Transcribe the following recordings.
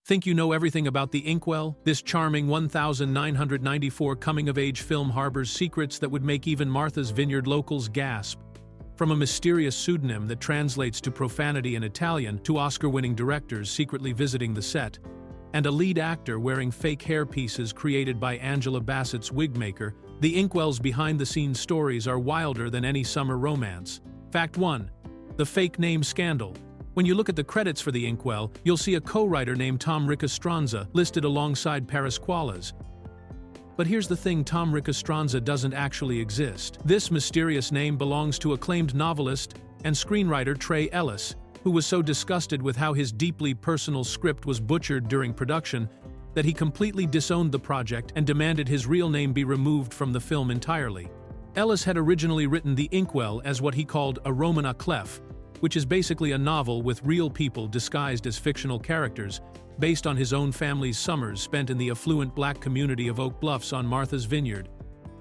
Think you know everything about the Inkwell? This charming 1994 coming-of-age film harbors secrets that would make even Martha's Vineyard locals gasp. From a mysterious pseudonym that translates to profanity in Italian to Oscar-winning directors secretly visiting the set, and a lead actor wearing fake hair pieces created by Angela Bassett's wig maker, the Inkwell's behind-the-scenes stories are wilder than any summer romance. Fact 1. The fake name scandal. When you look at the credits for the Inkwell, you'll see a co-writer named Tom Ricastronza listed alongside Parasqualas. But here's the thing, Tom Ricastronza doesn't actually exist. This mysterious name belongs to acclaimed novelist and screenwriter Trey Ellis, who was so disgusted with how his deeply personal script was butchered during production that he completely disowned the project and demanded his real name be removed from the film entirely. Ellis had originally written The Inkwell as what he called a roman à clef, which is basically a novel with real people disguised as fictional characters, based on his own family's summers spent in the affluent black community of Oak Bluffs on Martha's Vineyard.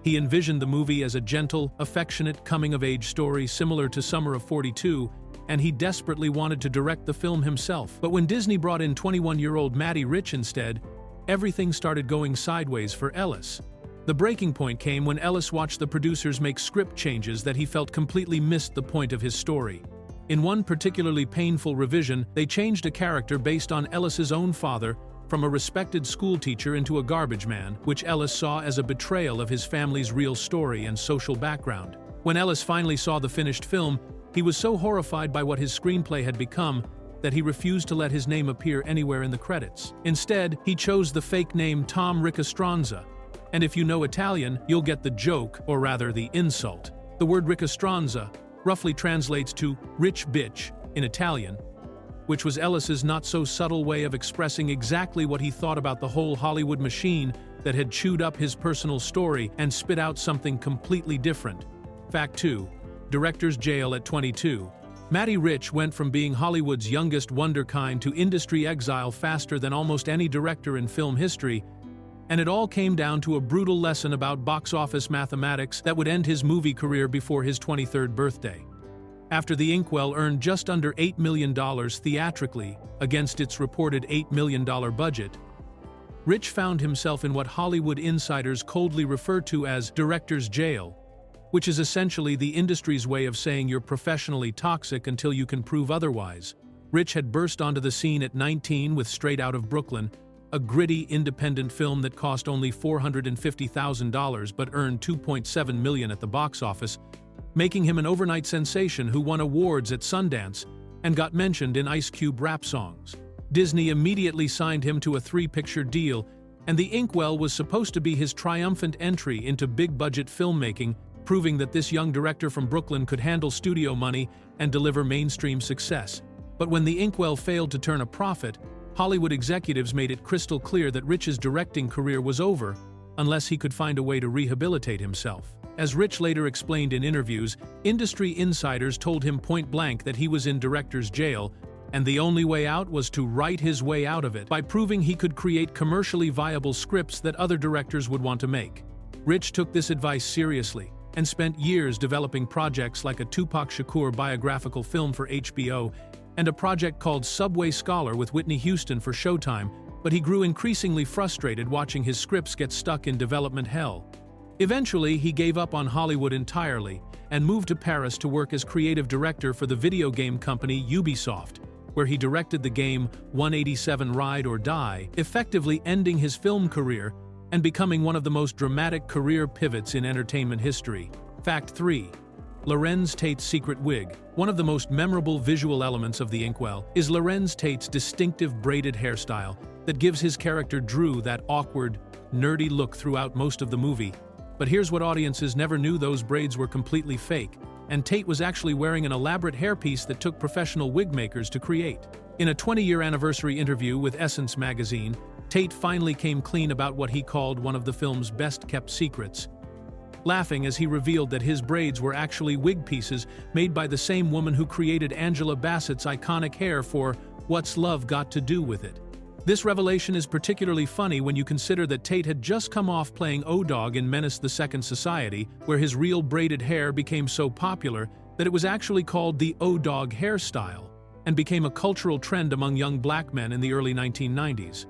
He envisioned the movie as a gentle, affectionate coming-of-age story similar to Summer of '42, and he desperately wanted to direct the film himself. But when Disney brought in 21-year-old Matty Rich instead, everything started going sideways for Ellis. The breaking point came when Ellis watched the producers make script changes that he felt completely missed the point of his story. In one particularly painful revision, they changed a character based on Ellis's own father from a respected schoolteacher into a garbage man, which Ellis saw as a betrayal of his family's real story and social background. When Ellis finally saw the finished film, he was so horrified by what his screenplay had become that he refused to let his name appear anywhere in the credits. Instead, he chose the fake name Tom Ricastronza. And if you know Italian, you'll get the joke, or rather the insult. The word Ricastronza roughly translates to rich bitch in Italian, which was Ellis's not-so-subtle way of expressing exactly what he thought about the whole Hollywood machine that had chewed up his personal story and spit out something completely different. Fact 2. Director's jail at 22. Matty Rich went from being Hollywood's youngest wonderkind to industry exile faster than almost any director in film history, and it all came down to a brutal lesson about box office mathematics that would end his movie career before his 23rd birthday. After The Inkwell earned just under $8 million theatrically against its reported $8 million budget, Rich found himself in what Hollywood insiders coldly refer to as director's jail, which is essentially the industry's way of saying you're professionally toxic until you can prove otherwise. Rich had burst onto the scene at 19 with Straight Out of Brooklyn, a gritty, independent film that cost only $450,000 but earned $2.7 million at the box office, making him an overnight sensation who won awards at Sundance and got mentioned in Ice Cube rap songs. Disney immediately signed him to a 3-picture deal, and The Inkwell was supposed to be his triumphant entry into big-budget filmmaking, proving that this young director from Brooklyn could handle studio money and deliver mainstream success. But when The Inkwell failed to turn a profit, Hollywood executives made it crystal clear that Rich's directing career was over unless he could find a way to rehabilitate himself. As Rich later explained in interviews, industry insiders told him point-blank that he was in director's jail, and the only way out was to write his way out of it by proving he could create commercially viable scripts that other directors would want to make. Rich took this advice seriously and spent years developing projects like a Tupac Shakur biographical film for HBO and a project called Subway Scholar with Whitney Houston for Showtime, but he grew increasingly frustrated watching his scripts get stuck in development hell. Eventually, he gave up on Hollywood entirely and moved to Paris to work as creative director for the video game company Ubisoft, where he directed the game 187 Ride or Die, effectively ending his film career and becoming one of the most dramatic career pivots in entertainment history. Fact 3. Larenz Tate's secret wig. One of the most memorable visual elements of The Inkwell is Larenz Tate's distinctive braided hairstyle that gives his character Drew that awkward, nerdy look throughout most of the movie. But here's what audiences never knew: those braids were completely fake, and Tate was actually wearing an elaborate hairpiece that took professional wig makers to create. In a 20-year anniversary interview with Essence magazine, Tate finally came clean about what he called one of the film's best-kept secrets, laughing as he revealed that his braids were actually wig pieces made by the same woman who created Angela Bassett's iconic hair for What's Love Got to Do with It. This revelation is particularly funny when you consider that Tate had just come off playing O-Dog in Menace the Second Society, where his real braided hair became so popular that it was actually called the O-Dog hairstyle. and became a cultural trend among young black men in the early 1990s.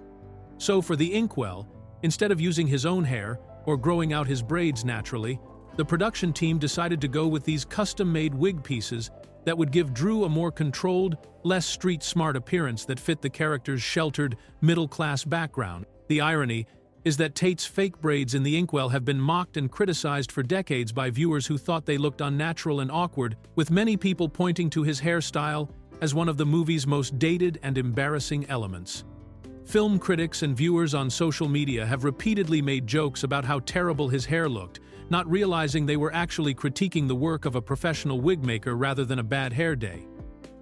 So for the Inkwell, instead of using his own hair or growing out his braids naturally, the production team decided to go with these custom-made wig pieces that would give Drew a more controlled, less street-smart appearance that fit the character's sheltered, middle-class background. The irony is that Tate's fake braids in the Inkwell have been mocked and criticized for decades by viewers who thought they looked unnatural and awkward, with many people pointing to his hairstyle as one of the movie's most dated and embarrassing elements. Film critics and viewers on social media have repeatedly made jokes about how terrible his hair looked, not realizing they were actually critiquing the work of a professional wig maker rather than a bad hair day.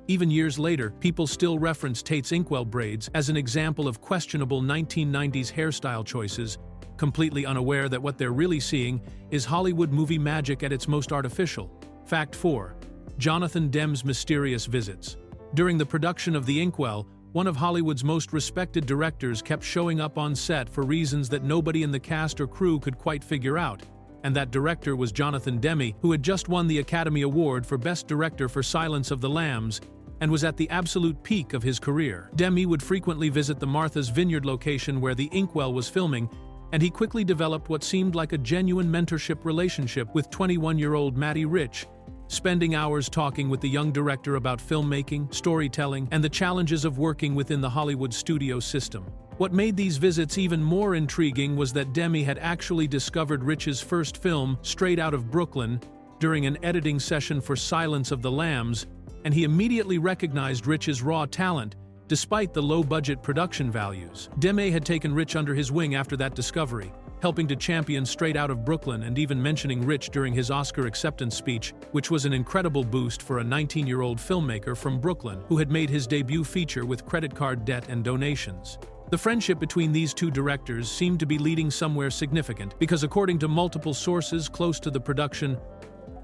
Even years later, people still reference Tate's Inkwell braids as an example of questionable 1990s hairstyle choices, completely unaware that what they're really seeing is Hollywood movie magic at its most artificial. Fact 4. Jonathan Demme's mysterious visits. During the production of The Inkwell, one of Hollywood's most respected directors kept showing up on set for reasons that nobody in the cast or crew could quite figure out, and that director was Jonathan Demme, who had just won the Academy Award for Best Director for Silence of the Lambs and was at the absolute peak of his career. Demme would frequently visit the Martha's Vineyard location where The Inkwell was filming, and he quickly developed what seemed like a genuine mentorship relationship with 21-year-old Matty Rich, spending hours talking with the young director about filmmaking, storytelling, and the challenges of working within the Hollywood studio system. What made these visits even more intriguing was that Demme had actually discovered Rich's first film, Straight Out of Brooklyn, during an editing session for Silence of the Lambs, and he immediately recognized Rich's raw talent, despite the low-budget production values. Demme had taken Rich under his wing after that discovery, helping to champion Straight Out of Brooklyn and even mentioning Rich during his Oscar acceptance speech, which was an incredible boost for a 19-year-old filmmaker from Brooklyn who had made his debut feature with credit card debt and donations. The friendship between these two directors seemed to be leading somewhere significant because, according to multiple sources close to the production,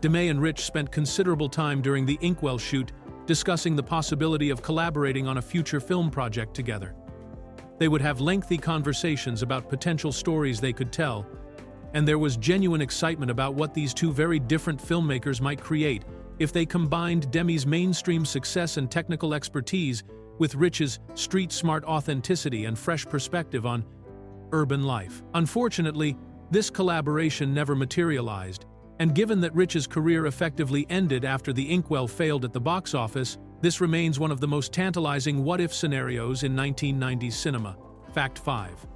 Demme and Rich spent considerable time during the Inkwell shoot discussing the possibility of collaborating on a future film project together. They would have lengthy conversations about potential stories they could tell, and there was genuine excitement about what these two very different filmmakers might create if they combined Demme's mainstream success and technical expertise with Rich's street-smart authenticity and fresh perspective on urban life. Unfortunately, this collaboration never materialized, and given that Rich's career effectively ended after The Inkwell failed at the box office, this remains one of the most tantalizing what-if scenarios in 1990s cinema. Fact 5.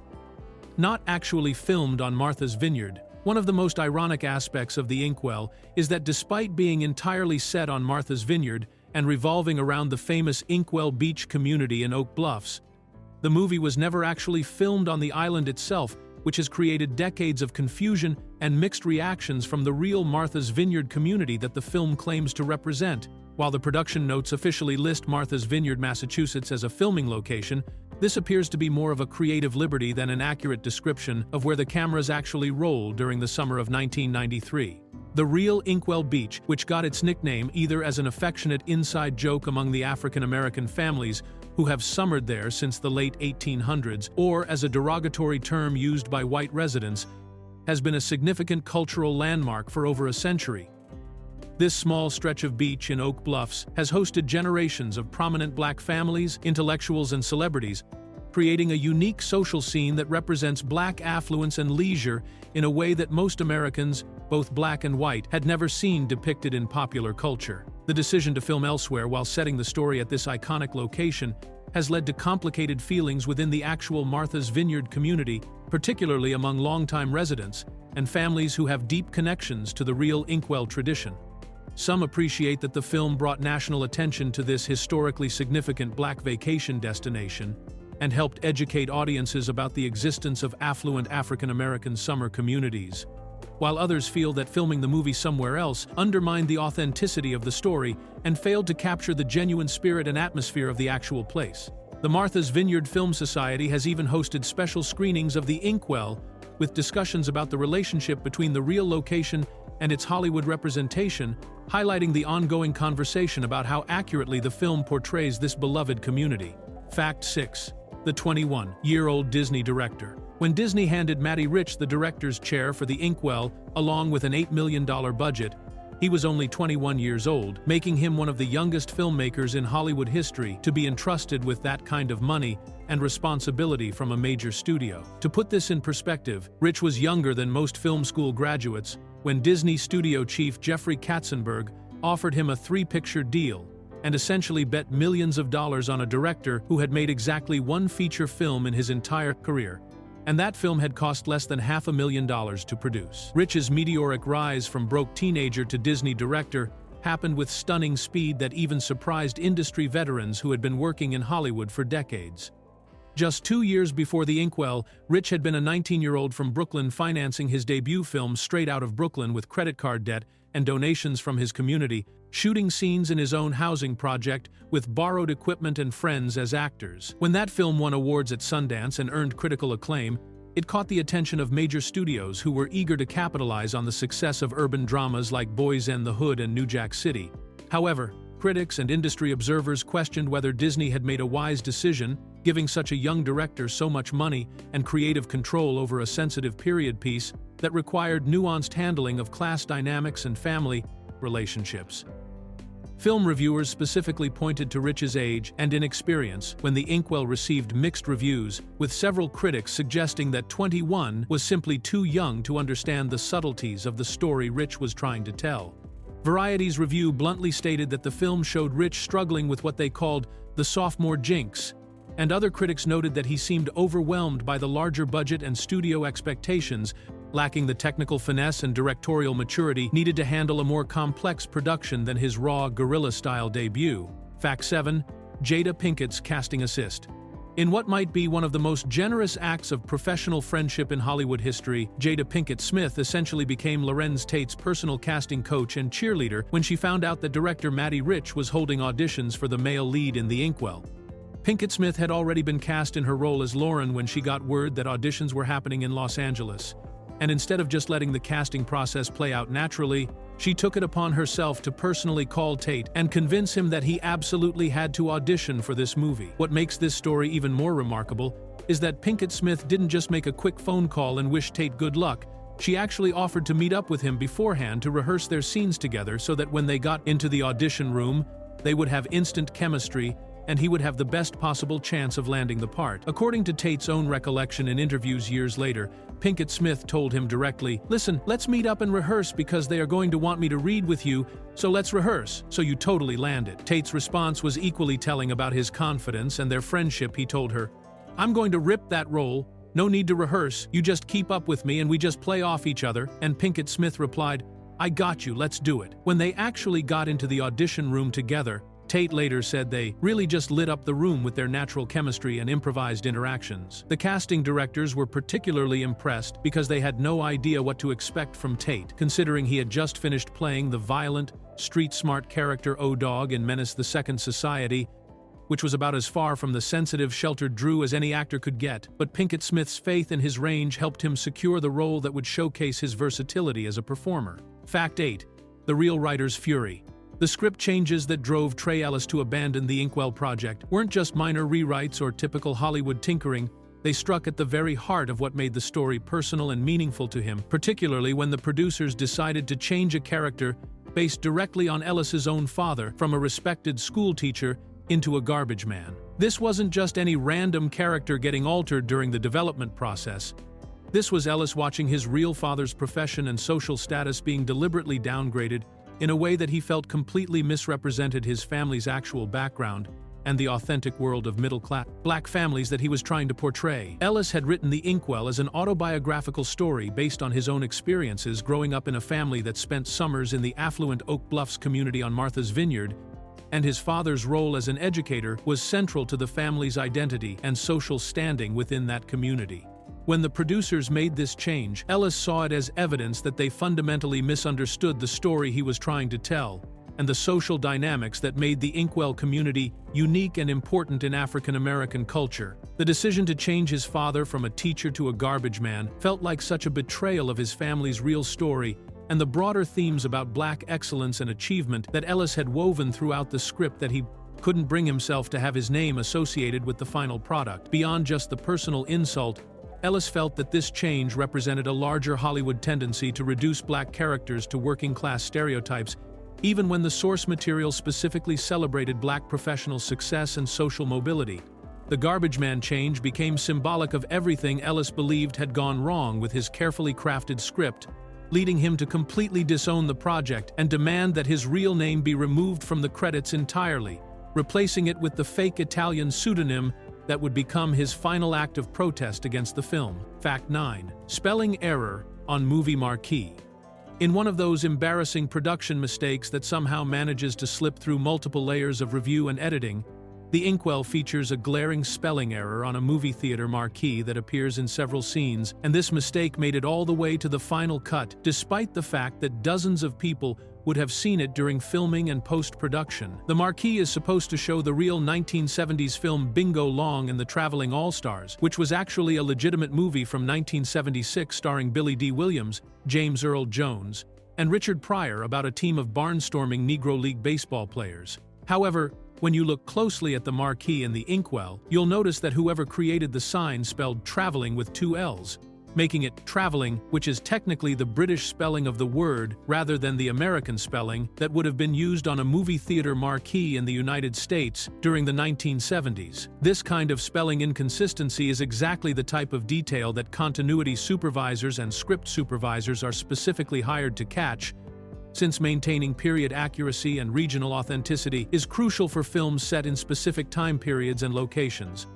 Not actually filmed on Martha's Vineyard. One of the most ironic aspects of The Inkwell is that despite being entirely set on Martha's Vineyard and revolving around the famous Inkwell Beach community in Oak Bluffs, the movie was never actually filmed on the island itself, which has created decades of confusion and mixed reactions from the real Martha's Vineyard community that the film claims to represent. While the production notes officially list Martha's Vineyard, Massachusetts as a filming location, this appears to be more of a creative liberty than an accurate description of where the cameras actually rolled during the summer of 1993. The real Inkwell Beach, which got its nickname either as an affectionate inside joke among the African-American families who have summered there since the late 1800s, or as a derogatory term used by white residents, has been a significant cultural landmark for over a century. This small stretch of beach in Oak Bluffs has hosted generations of prominent black families, intellectuals, and celebrities, creating a unique social scene that represents black affluence and leisure in a way that most Americans, both black and white, had never seen depicted in popular culture. The decision to film elsewhere while setting the story at this iconic location has led to complicated feelings within the actual Martha's Vineyard community, particularly among longtime residents and families who have deep connections to the real Inkwell tradition. Some appreciate that the film brought national attention to this historically significant black vacation destination and helped educate audiences about the existence of affluent African-American summer communities, while others feel that filming the movie somewhere else undermined the authenticity of the story and failed to capture the genuine spirit and atmosphere of the actual place. The Martha's Vineyard Film Society has even hosted special screenings of The Inkwell, with discussions about the relationship between the real location and its Hollywood representation, highlighting the ongoing conversation about how accurately the film portrays this beloved community. Fact 6. The 21-year-old Disney director. When Disney handed Matty Rich the director's chair for The Inkwell, along with an $8 million budget, He was only 21 years old, making him one of the youngest filmmakers in Hollywood history to be entrusted with that kind of money and responsibility from a major studio. To put this in perspective, Rich was younger than most film school graduates when Disney studio chief Jeffrey Katzenberg offered him a 3-picture deal and essentially bet millions of dollars on a director who had made exactly one feature film in his entire career. And that film had cost less than $500,000 to produce. Rich's meteoric rise from broke teenager to Disney director happened with stunning speed that even surprised industry veterans who had been working in Hollywood for decades. Just 2 years before the Inkwell, Rich had been a 19-year-old from Brooklyn financing his debut film straight out of Brooklyn with credit card debt and donations from his community, shooting scenes in his own housing project with borrowed equipment and friends as actors. When that film won awards at Sundance and earned critical acclaim, it caught the attention of major studios who were eager to capitalize on the success of urban dramas like Boys and the Hood and New Jack City. However, critics and industry observers questioned whether Disney had made a wise decision, giving such a young director so much money and creative control over a sensitive period piece that required nuanced handling of class dynamics and family relationships. Film reviewers specifically pointed to Rich's age and inexperience when the Inkwell received mixed reviews, with several critics suggesting that 21 was simply too young to understand the subtleties of the story Rich was trying to tell. Variety's review bluntly stated that the film showed Rich struggling with what they called the sophomore jinx, and other critics noted that he seemed overwhelmed by the larger budget and studio expectations, lacking the technical finesse and directorial maturity needed to handle a more complex production than his raw, guerrilla-style debut. Fact 7. Jada Pinkett's casting assist. In what might be one of the most generous acts of professional friendship in Hollywood history, Jada Pinkett Smith essentially became Larenz Tate's personal casting coach and cheerleader when she found out that director Matty Rich was holding auditions for the male lead in The Inkwell. Pinkett Smith had already been cast in her role as Lauren when she got word that auditions were happening in Los Angeles. And instead of just letting the casting process play out naturally, she took it upon herself to personally call Tate and convince him that he absolutely had to audition for this movie. What makes this story even more remarkable is that Pinkett Smith didn't just make a quick phone call and wish Tate good luck. She actually offered to meet up with him beforehand to rehearse their scenes together so that when they got into the audition room, they would have instant chemistry and he would have the best possible chance of landing the part. According to Tate's own recollection in interviews years later, Pinkett Smith told him directly, "Listen, let's meet up and rehearse because they are going to want me to read with you, so let's rehearse, so you totally land it." Tate's response was equally telling about his confidence and their friendship. He told her, "I'm going to rip that role, no need to rehearse, you just keep up with me and we just play off each other," and Pinkett Smith replied, "I got you, let's do it." When they actually got into the audition room together, Tate later said they really just lit up the room with their natural chemistry and improvised interactions. The casting directors were particularly impressed because they had no idea what to expect from Tate, considering he had just finished playing the violent, street-smart character O-Dog in Menace the Second Society, which was about as far from the sensitive, sheltered Drew as any actor could get. But Pinkett Smith's faith in his range helped him secure the role that would showcase his versatility as a performer. Fact 8. The real writer's fury. The script changes that drove Trey Ellis to abandon the Inkwell project weren't just minor rewrites or typical Hollywood tinkering. They struck at the very heart of what made the story personal and meaningful to him, particularly when the producers decided to change a character based directly on Ellis's own father from a respected schoolteacher into a garbage man. This wasn't just any random character getting altered during the development process. This was Ellis watching his real father's profession and social status being deliberately downgraded in a way that he felt completely misrepresented his family's actual background and the authentic world of middle-class black families that he was trying to portray. Ellis had written The Inkwell as an autobiographical story based on his own experiences growing up in a family that spent summers in the affluent Oak Bluffs community on Martha's Vineyard, and his father's role as an educator was central to the family's identity and social standing within that community. When the producers made this change, Ellis saw it as evidence that they fundamentally misunderstood the story he was trying to tell, and the social dynamics that made the Inkwell community unique and important in African American culture. The decision to change his father from a teacher to a garbage man felt like such a betrayal of his family's real story and the broader themes about black excellence and achievement that Ellis had woven throughout the script that he couldn't bring himself to have his name associated with the final product. Beyond just the personal insult, Ellis felt that this change represented a larger Hollywood tendency to reduce black characters to working-class stereotypes, even when the source material specifically celebrated black professional success and social mobility. The Garbage Man change became symbolic of everything Ellis believed had gone wrong with his carefully crafted script, leading him to completely disown the project and demand that his real name be removed from the credits entirely, replacing it with the fake Italian pseudonym that would become his final act of protest against the film. Fact 9. Spelling error on movie marquee. In one of those embarrassing production mistakes that somehow manages to slip through multiple layers of review and editing, the Inkwell features a glaring spelling error on a movie theater marquee that appears in several scenes, and this mistake made it all the way to the final cut, despite the fact that dozens of people would have seen it during filming and post-production. The marquee is supposed to show the real 1970s film Bingo Long and the Traveling All-Stars, which was actually a legitimate movie from 1976 starring Billy D. Williams, James Earl Jones, and Richard Pryor about a team of barnstorming Negro League baseball players. However, when you look closely at the marquee in the Inkwell, you'll notice that whoever created the sign spelled traveling with 2 L's, making it traveling, which is technically the British spelling of the word rather than the American spelling that would have been used on a movie theater marquee in the United States during the 1970s. This kind of spelling inconsistency is exactly the type of detail that continuity supervisors and script supervisors are specifically hired to catch, since maintaining period accuracy and regional authenticity is crucial for films set in specific time periods and locations.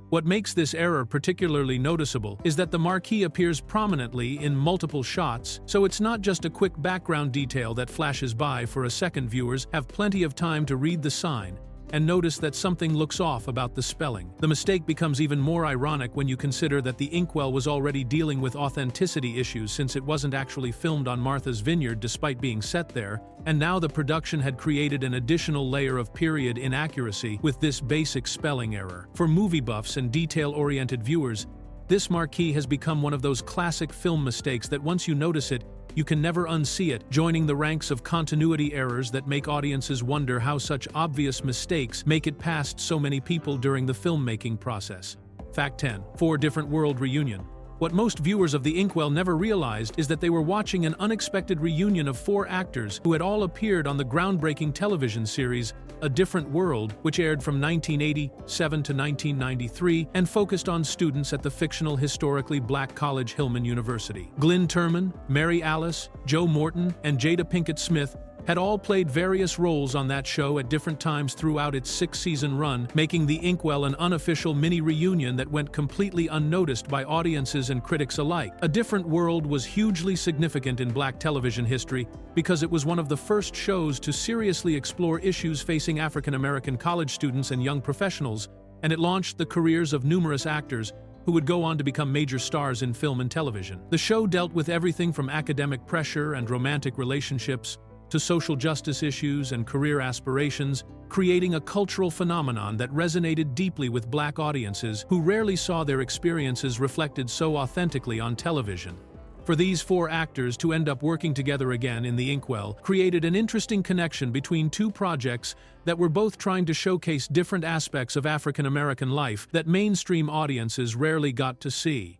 What makes this error particularly noticeable is that the marquee appears prominently in multiple shots, so it's not just a quick background detail that flashes by for a second. Viewers have plenty of time to read the sign and notice that something looks off about the spelling. The mistake becomes even more ironic when you consider that the Inkwell was already dealing with authenticity issues since it wasn't actually filmed on Martha's Vineyard despite being set there, and now the production had created an additional layer of period inaccuracy with this basic spelling error. For movie buffs and detail-oriented viewers, this marquee has become one of those classic film mistakes that once you notice it, you can never unsee it, joining the ranks of continuity errors that make audiences wonder how such obvious mistakes make it past so many people during the filmmaking process. Fact 10. 4 Different World Reunion. What most viewers of the Inkwell never realized is that they were watching an unexpected reunion of 4 actors who had all appeared on the groundbreaking television series A Different World, which aired from 1987 to 1993 and focused on students at the fictional historically black college Hillman University. Glynn Turman, Mary Alice, Joe Morton, and Jada Pinkett Smith had all played various roles on that show at different times throughout its 6-season run, making the Inkwell an unofficial mini-reunion that went completely unnoticed by audiences and critics alike. A Different World was hugely significant in black television history because it was one of the first shows to seriously explore issues facing African-American college students and young professionals, and it launched the careers of numerous actors who would go on to become major stars in film and television. The show dealt with everything from academic pressure and romantic relationships to social justice issues and career aspirations, creating a cultural phenomenon that resonated deeply with black audiences who rarely saw their experiences reflected so authentically on television. For these 4 actors to end up working together again in the Inkwell created an interesting connection between 2 projects that were both trying to showcase different aspects of African American life that mainstream audiences rarely got to see.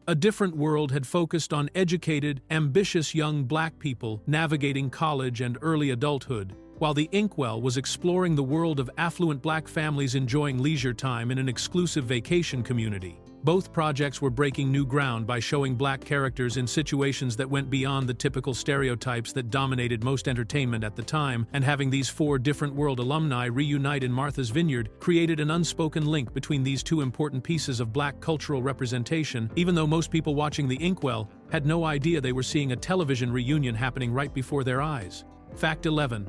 A Different World had focused on educated, ambitious young black people navigating college and early adulthood, while the Inkwell was exploring the world of affluent black families enjoying leisure time in an exclusive vacation community. Both projects were breaking new ground by showing black characters in situations that went beyond the typical stereotypes that dominated most entertainment at the time, and having these 4 Different World alumni reunite in Martha's Vineyard created an unspoken link between these 2 important pieces of black cultural representation, even though most people watching the Inkwell had no idea they were seeing a television reunion happening right before their eyes. Fact 11.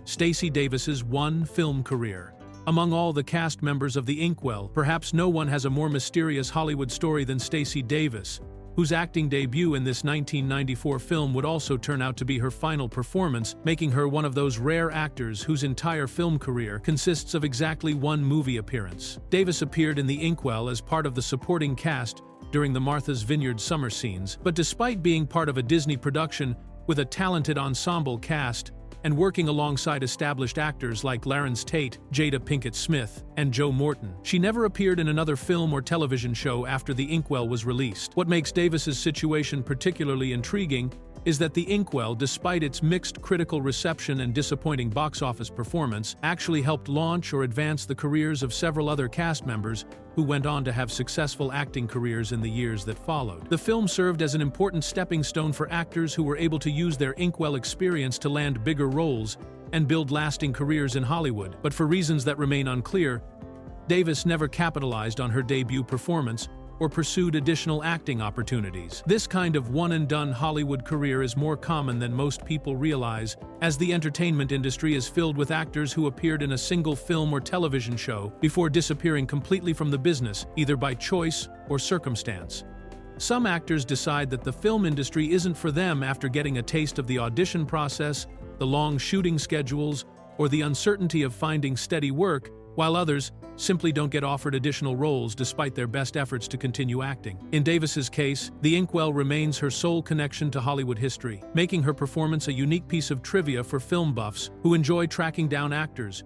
Stacey Davis's one film career. Among all the cast members of the Inkwell, perhaps no one has a more mysterious Hollywood story than Stacey Davis, whose acting debut in this 1994 film would also turn out to be her final performance, making her one of those rare actors whose entire film career consists of exactly 1 movie appearance. Davis appeared in the Inkwell as part of the supporting cast during the Martha's Vineyard summer scenes, but despite being part of a Disney production with a talented ensemble cast, and working alongside established actors like Larenz Tate, Jada Pinkett Smith, and Joe Morton. She never appeared in another film or television show after The Inkwell was released. What makes Davis's situation particularly intriguing is that The Inkwell, despite its mixed critical reception and disappointing box office performance, actually helped launch or advance the careers of several other cast members who went on to have successful acting careers in the years that followed. The film served as an important stepping stone for actors who were able to use their Inkwell experience to land bigger roles and build lasting careers in Hollywood. But for reasons that remain unclear, Davis never capitalized on her debut performance or pursued additional acting opportunities. This kind of one-and-done Hollywood career is more common than most people realize, as the entertainment industry is filled with actors who appeared in a single film or television show before disappearing completely from the business, either by choice or circumstance. Some actors decide that the film industry isn't for them after getting a taste of the audition process, the long shooting schedules, or the uncertainty of finding steady work, while others simply don't get offered additional roles despite their best efforts to continue acting. In Davis's case, The Inkwell remains her sole connection to Hollywood history, making her performance a unique piece of trivia for film buffs who enjoy tracking down actors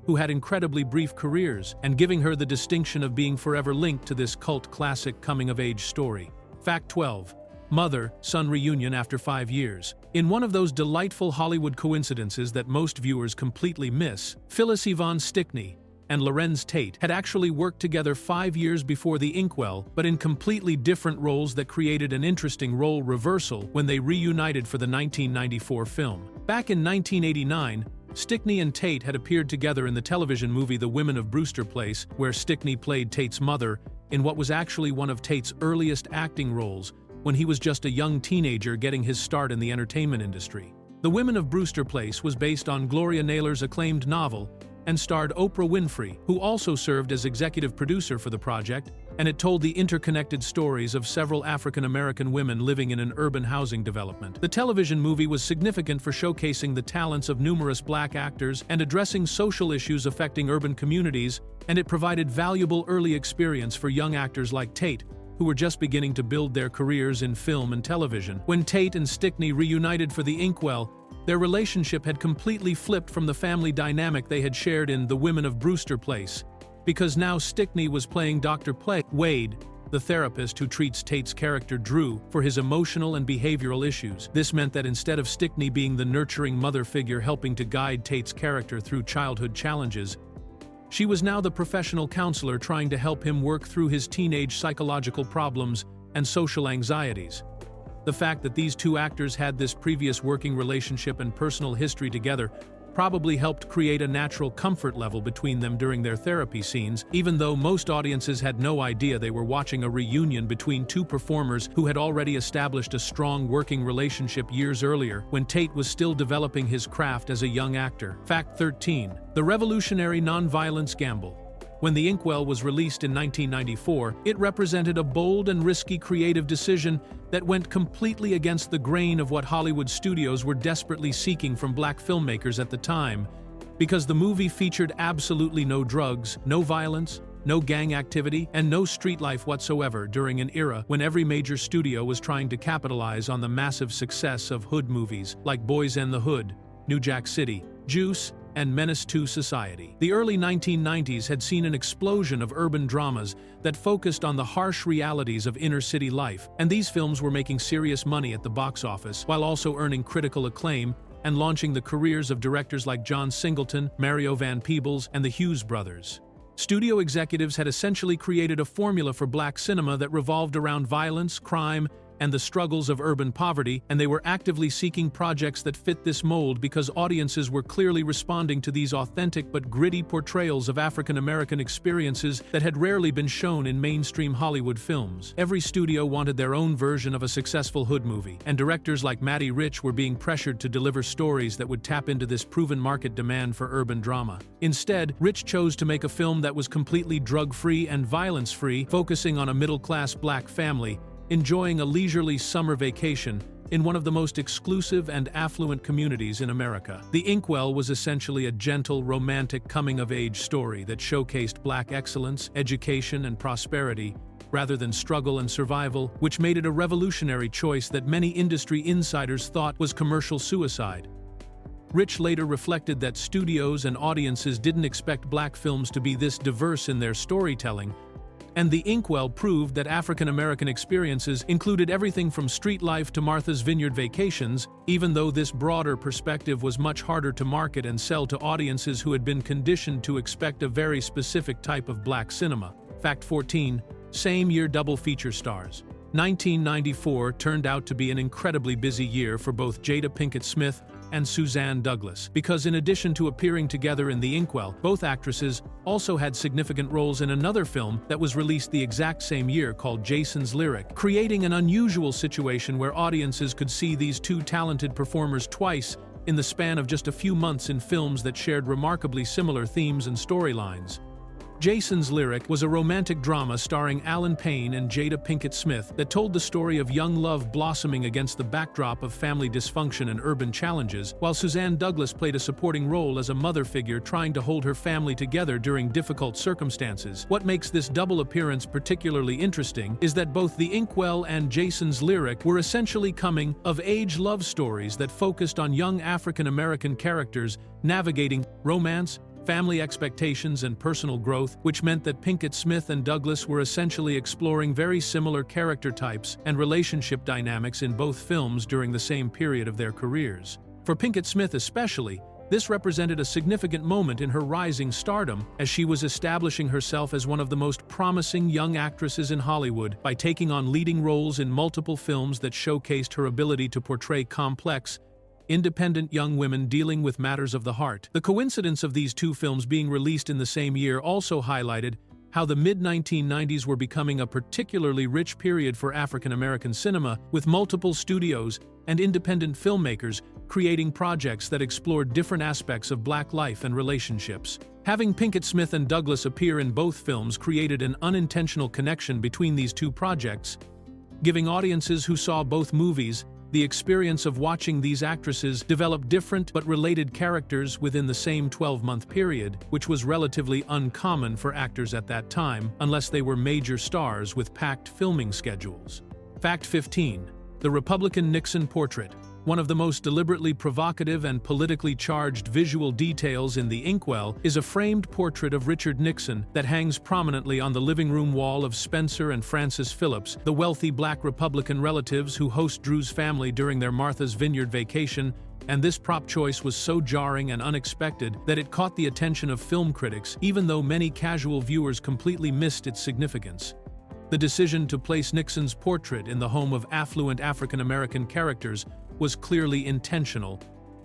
who had incredibly brief careers, and giving her the distinction of being forever linked to this cult classic coming-of-age story. Fact 12. Mother-son reunion after 5 years. In one of those delightful Hollywood coincidences that most viewers completely miss, Phyllis Yvonne Stickney and Larenz Tate had actually worked together 5 years before The Inkwell, but in completely different roles that created an interesting role reversal when they reunited for the 1994 film. Back in 1989, Stickney and Tate had appeared together in the television movie The Women of Brewster Place, where Stickney played Tate's mother in what was actually one of Tate's earliest acting roles when he was just a young teenager getting his start in the entertainment industry. The Women of Brewster Place was based on Gloria Naylor's acclaimed novel and starred Oprah Winfrey, who also served as executive producer for the project, and it told the interconnected stories of several African-American women living in an urban housing development. The television movie was significant for showcasing the talents of numerous black actors and addressing social issues affecting urban communities, and it provided valuable early experience for young actors like Tate, who were just beginning to build their careers in film and television. When Tate and Stickney reunited for The Inkwell, their relationship had completely flipped from the family dynamic they had shared in The Women of Brewster Place, because now Stickney was playing Dr. Wade, the therapist who treats Tate's character Drew for his emotional and behavioral issues. This meant that instead of Stickney being the nurturing mother figure helping to guide Tate's character through childhood challenges, she was now the professional counselor trying to help him work through his teenage psychological problems and social anxieties. The fact that these two actors had this previous working relationship and personal history together probably helped create a natural comfort level between them during their therapy scenes, even though most audiences had no idea they were watching a reunion between two performers who had already established a strong working relationship years earlier when Tate was still developing his craft as a young actor. Fact 13. The revolutionary nonviolence gamble. When The Inkwell was released in 1994, it represented a bold and risky creative decision that went completely against the grain of what Hollywood studios were desperately seeking from black filmmakers at the time, because the movie featured absolutely no drugs, no violence, no gang activity, and no street life whatsoever during an era when every major studio was trying to capitalize on the massive success of hood movies like Boys and the Hood, New Jack City, Juice, and Menace to Society. The early 1990s had seen an explosion of urban dramas that focused on the harsh realities of inner-city life, and these films were making serious money at the box office while also earning critical acclaim and launching the careers of directors like John Singleton, Mario Van Peebles, and the Hughes brothers. Studio executives had essentially created a formula for black cinema that revolved around violence, crime, and the struggles of urban poverty, and they were actively seeking projects that fit this mold because audiences were clearly responding to these authentic but gritty portrayals of African American experiences that had rarely been shown in mainstream Hollywood films. Every studio wanted their own version of a successful hood movie, and directors like Matty Rich were being pressured to deliver stories that would tap into this proven market demand for urban drama. Instead, Rich chose to make a film that was completely drug-free and violence-free, focusing on a middle-class black family enjoying a leisurely summer vacation in one of the most exclusive and affluent communities in America. The Inkwell was essentially a gentle, romantic coming-of-age story that showcased black excellence, education, and prosperity, rather than struggle and survival, which made it a revolutionary choice that many industry insiders thought was commercial suicide. Rich later reflected that studios and audiences didn't expect black films to be this diverse in their storytelling, and the Inkwell proved that African American experiences included everything from street life to Martha's Vineyard vacations, even though this broader perspective was much harder to market and sell to audiences who had been conditioned to expect a very specific type of black cinema. Fact 14. Same year double feature stars. 1994 turned out to be an incredibly busy year for both Jada Pinkett Smith and Suzanne Douglas, because in addition to appearing together in The Inkwell, both actresses also had significant roles in another film that was released the exact same year called Jason's Lyric, creating an unusual situation where audiences could see these two talented performers twice in the span of just a few months in films that shared remarkably similar themes and storylines. Jason's Lyric was a romantic drama starring Alan Payne and Jada Pinkett Smith that told the story of young love blossoming against the backdrop of family dysfunction and urban challenges, while Suzanne Douglas played a supporting role as a mother figure trying to hold her family together during difficult circumstances. What makes this double appearance particularly interesting is that both The Inkwell and Jason's Lyric were essentially coming-of-age love stories that focused on young African American characters navigating romance, family expectations, and personal growth, which meant that Pinkett Smith and Douglas were essentially exploring very similar character types and relationship dynamics in both films during the same period of their careers. For Pinkett Smith especially, this represented a significant moment in her rising stardom, as she was establishing herself as one of the most promising young actresses in Hollywood by taking on leading roles in multiple films that showcased her ability to portray complex, independent young women dealing with matters of the heart. The coincidence of these two films being released in the same year also highlighted how the mid-1990s were becoming a particularly rich period for African American cinema, with multiple studios and independent filmmakers creating projects that explored different aspects of black life and relationships. Having Pinkett Smith and Douglas appear in both films created an unintentional connection between these two projects, giving audiences who saw both movies the experience of watching these actresses develop different but related characters within the same 12-month period, which was relatively uncommon for actors at that time, unless they were major stars with packed filming schedules. Fact 15. The Republican Nixon Portrait. One of the most deliberately provocative and politically charged visual details in The Inkwell is a framed portrait of Richard Nixon that hangs prominently on the living room wall of Spencer and Frances Phillips, the wealthy black Republican relatives who host Drew's family during their Martha's Vineyard vacation, and this prop choice was so jarring and unexpected that it caught the attention of film critics, even though many casual viewers completely missed its significance. The decision to place Nixon's portrait in the home of affluent African American characters was clearly intentional,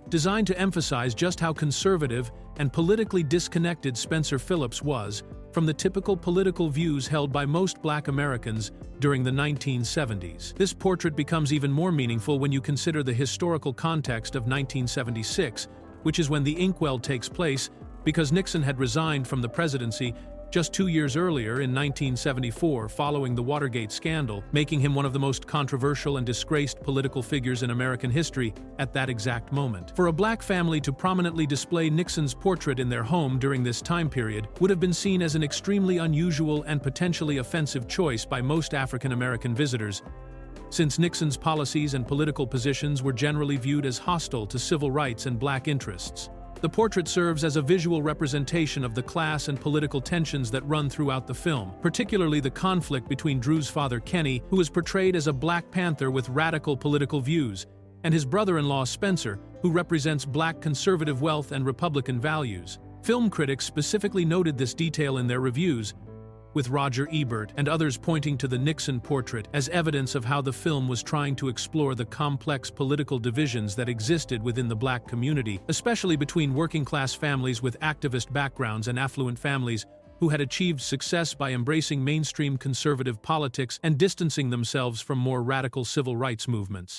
designed to emphasize just how conservative and politically disconnected Spencer Phillips was from the typical political views held by most black Americans during the 1970s. This portrait becomes even more meaningful when you consider the historical context of 1976, which is when The Inkwell takes place, because Nixon had resigned from the presidency just 2 years earlier in 1974 following the Watergate scandal, making him one of the most controversial and disgraced political figures in American history at that exact moment. For a black family to prominently display Nixon's portrait in their home during this time period would have been seen as an extremely unusual and potentially offensive choice by most African American visitors, since Nixon's policies and political positions were generally viewed as hostile to civil rights and black interests. The portrait serves as a visual representation of the class and political tensions that run throughout the film, particularly the conflict between Drew's father Kenny, who is portrayed as a Black Panther with radical political views, and his brother-in-law Spencer, who represents black conservative wealth and Republican values. Film critics specifically noted this detail in their reviews, with Roger Ebert and others pointing to the Nixon portrait as evidence of how the film was trying to explore the complex political divisions that existed within the black community, especially between working-class families with activist backgrounds and affluent families who had achieved success by embracing mainstream conservative politics and distancing themselves from more radical civil rights movements.